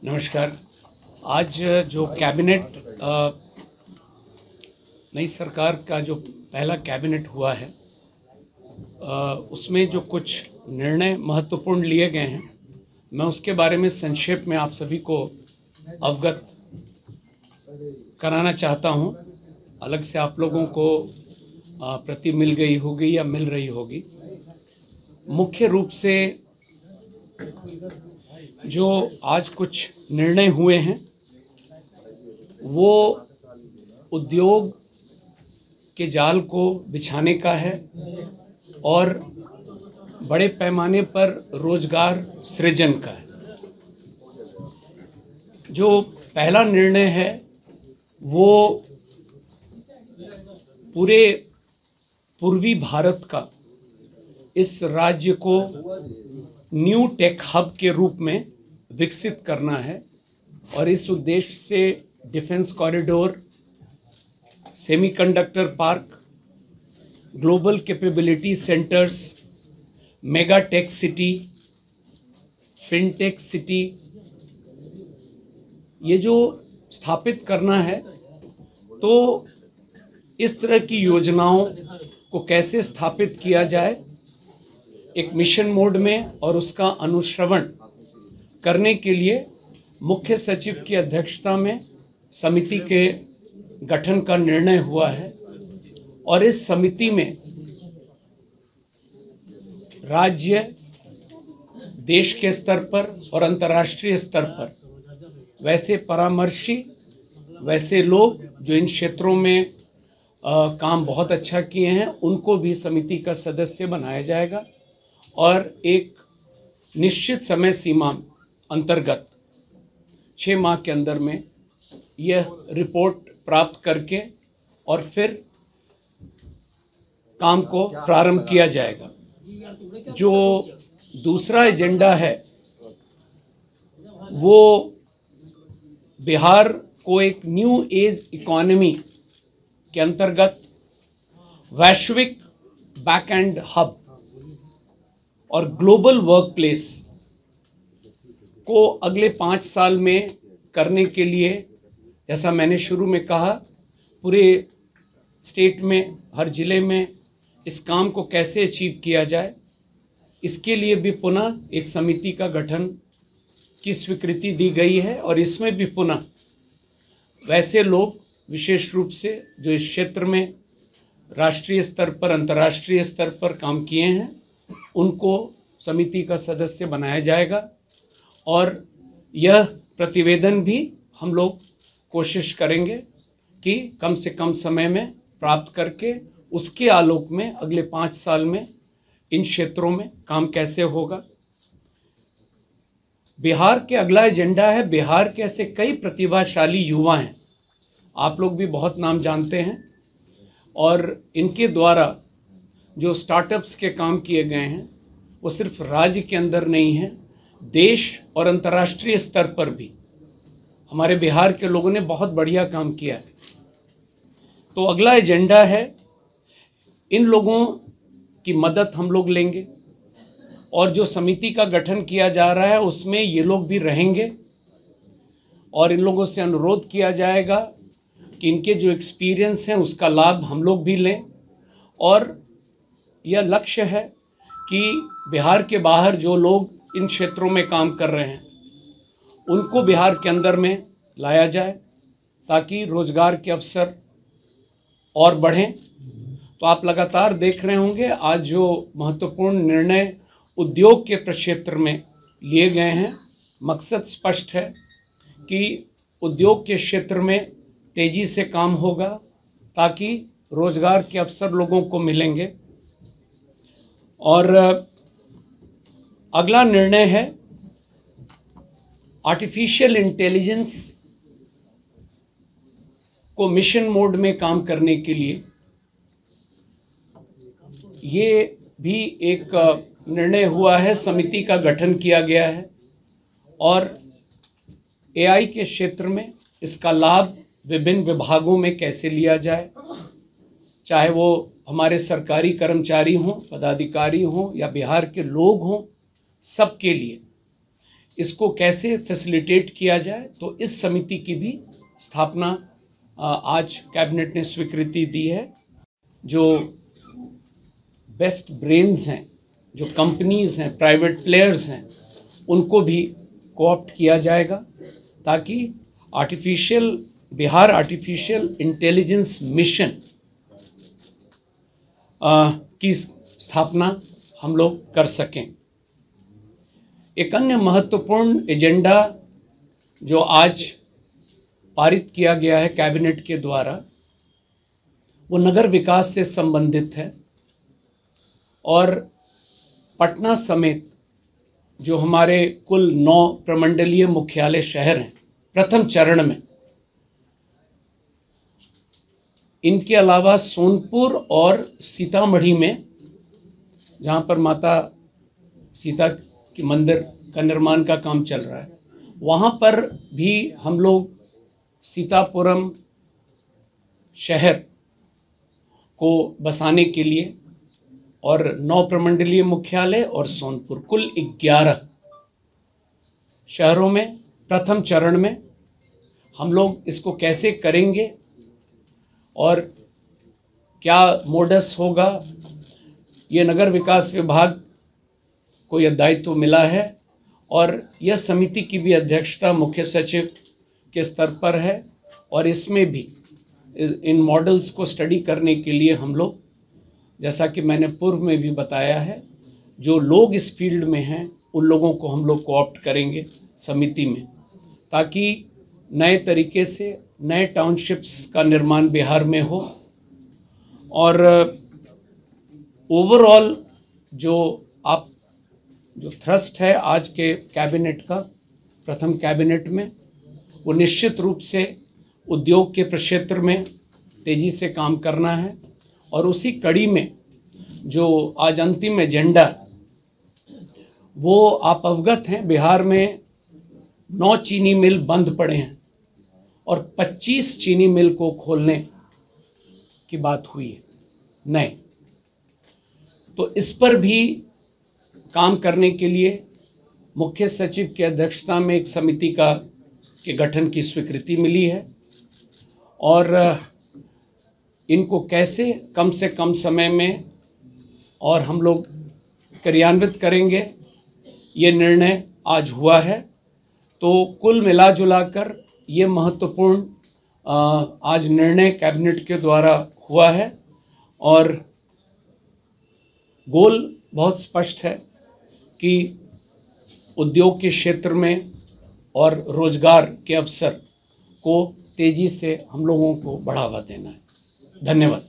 नमस्कार। आज जो कैबिनेट नई सरकार का जो पहला कैबिनेट हुआ है उसमें जो कुछ निर्णय महत्वपूर्ण लिए गए हैं, मैं उसके बारे में संक्षेप में आप सभी को अवगत कराना चाहता हूं। अलग से आप लोगों को प्रति मिल गई होगी या मिल रही होगी। मुख्य रूप से जो आज कुछ निर्णय हुए हैं वो उद्योग के जाल को बिछाने का है और बड़े पैमाने पर रोजगार सृजन का है। जो पहला निर्णय है वो पूरे पूर्वी भारत का इस राज्य को न्यू टेक हब के रूप में विकसित करना है और इस उद्देश्य से defence corridor, semiconductor park, global capability centres, mega tech city, fintech city, ये जो स्थापित करना है, तो इस तरह की योजनाओं को कैसे स्थापित किया जाए एक मिशन मोड में और उसका अनुश्रवण करने के लिए मुख्य सचिव की अध्यक्षता में समिति के गठन का निर्णय हुआ है। और इस समिति में राज्य, देश के स्तर पर और अंतर्राष्ट्रीय स्तर पर वैसे परामर्शी, वैसे लोग जो इन क्षेत्रों में काम बहुत अच्छा किए हैं, उनको भी समिति का सदस्य बनाया जाएगा और एक निश्चित समय सीमा अंतर्गत 6 माह के अंदर में यह रिपोर्ट प्राप्त करके और फिर काम को प्रारंभ किया जाएगा। जो दूसरा एजेंडा है वो बिहार को एक न्यू एज इकोनॉमी के अंतर्गत वैश्विक बैक एंड हब और ग्लोबल वर्क प्लेस को अगले 5 साल में करने के लिए, जैसा मैंने शुरू में कहा, पूरे स्टेट में, हर जिले में इस काम को कैसे अचीव किया जाए, इसके लिए भी पुनः एक समिति का गठन की स्वीकृति दी गई है। और इसमें भी पुनः वैसे लोग विशेष रूप से जो इस क्षेत्र में राष्ट्रीय स्तर पर, अंतर्राष्ट्रीय स्तर पर काम किए हैं, उनको समिति का सदस्य बनाया जाएगा। और यह प्रतिवेदन भी हम लोग कोशिश करेंगे कि कम से कम समय में प्राप्त करके उसके आलोक में अगले 5 साल में इन क्षेत्रों में काम कैसे होगा। बिहार के अगला एजेंडा है, बिहार के ऐसे कई प्रतिभाशाली युवा हैं, आप लोग भी बहुत नाम जानते हैं, और इनके द्वारा जो स्टार्टअप्स के काम किए गए हैं वो सिर्फ राज्य के अंदर नहीं है, देश और अंतर्राष्ट्रीय स्तर पर भी हमारे बिहार के लोगों ने बहुत बढ़िया काम किया है। तो अगला एजेंडा है, इन लोगों की मदद हम लोग लेंगे और जो समिति का गठन किया जा रहा है उसमें ये लोग भी रहेंगे और इन लोगों से अनुरोध किया जाएगा कि इनके जो एक्सपीरियंस हैं उसका लाभ हम लोग भी लें। और यह लक्ष्य है कि बिहार के बाहर जो लोग इन क्षेत्रों में काम कर रहे हैं उनको बिहार के अंदर में लाया जाए ताकि रोजगार के अवसर और बढ़ें। तो आप लगातार देख रहे होंगे आज जो महत्वपूर्ण निर्णय उद्योग के क्षेत्र में लिए गए हैं, मकसद स्पष्ट है कि उद्योग के क्षेत्र में तेजी से काम होगा ताकि रोजगार के अवसर लोगों को मिलेंगे। और अगला निर्णय है आर्टिफिशियल इंटेलिजेंस को मिशन मोड में काम करने के लिए ये भी एक निर्णय हुआ है, समिति का गठन किया गया है। और एआई के क्षेत्र में इसका लाभ विभिन्न विभागों में कैसे लिया जाए, चाहे वो हमारे सरकारी कर्मचारी हों, पदाधिकारी हों या बिहार के लोग हों, सबके लिए इसको कैसे फैसिलिटेट किया जाए, तो इस समिति की भी स्थापना आज कैबिनेट ने स्वीकृति दी है। जो बेस्ट ब्रेन्स हैं, जो कंपनीज़ हैं, प्राइवेट प्लेयर्स हैं, उनको भी कोऑप्ट किया जाएगा ताकि बिहार आर्टिफिशियल इंटेलिजेंस मिशन की स्थापना हम लोग कर सकें। एक अन्य महत्वपूर्ण एजेंडा जो आज पारित किया गया है कैबिनेट के द्वारा, वो नगर विकास से संबंधित है और पटना समेत जो हमारे कुल 9 प्रमंडलीय मुख्यालय शहर हैं प्रथम चरण में, इनके अलावा सोनपुर और सीतामढ़ी में, जहाँ पर माता सीता के मंदिर का निर्माण का काम चल रहा है, वहाँ पर भी हम लोग सीतापुरम शहर को बसाने के लिए और 9 प्रमंडलीय मुख्यालय और सोनपुर कुल 11 शहरों में प्रथम चरण में हम लोग इसको कैसे करेंगे और क्या मोडस होगा, ये नगर विकास विभाग को यह दायित्व मिला है और यह समिति की भी अध्यक्षता मुख्य सचिव के स्तर पर है। और इसमें भी इन मॉडल्स को स्टडी करने के लिए हम लोग, जैसा कि मैंने पूर्व में भी बताया है, जो लोग इस फील्ड में हैं उन लोगों को हम लोग कोऑप्ट करेंगे समिति में, ताकि नए तरीके से नए टाउनशिप्स का निर्माण बिहार में हो। और ओवरऑल जो थ्रस्ट है आज के कैबिनेट का, प्रथम कैबिनेट में, वो निश्चित रूप से उद्योग के क्षेत्र में तेज़ी से काम करना है। और उसी कड़ी में जो आज अंतिम एजेंडा, वो आप अवगत हैं, बिहार में 9 चीनी मिल बंद पड़े हैं और 25 चीनी मिल को खोलने की बात हुई है नए। तो इस पर भी काम करने के लिए मुख्य सचिव की अध्यक्षता में एक समिति के गठन की स्वीकृति मिली है और इनको कैसे कम से कम समय में और हम लोग क्रियान्वित करेंगे, ये निर्णय आज हुआ है। तो कुल मिला जुला कर ये महत्वपूर्ण आज निर्णय कैबिनेट के द्वारा हुआ है और गोल बहुत स्पष्ट है कि उद्योग के क्षेत्र में और रोजगार के अवसर को तेजी से हम लोगों को बढ़ावा देना है। धन्यवाद।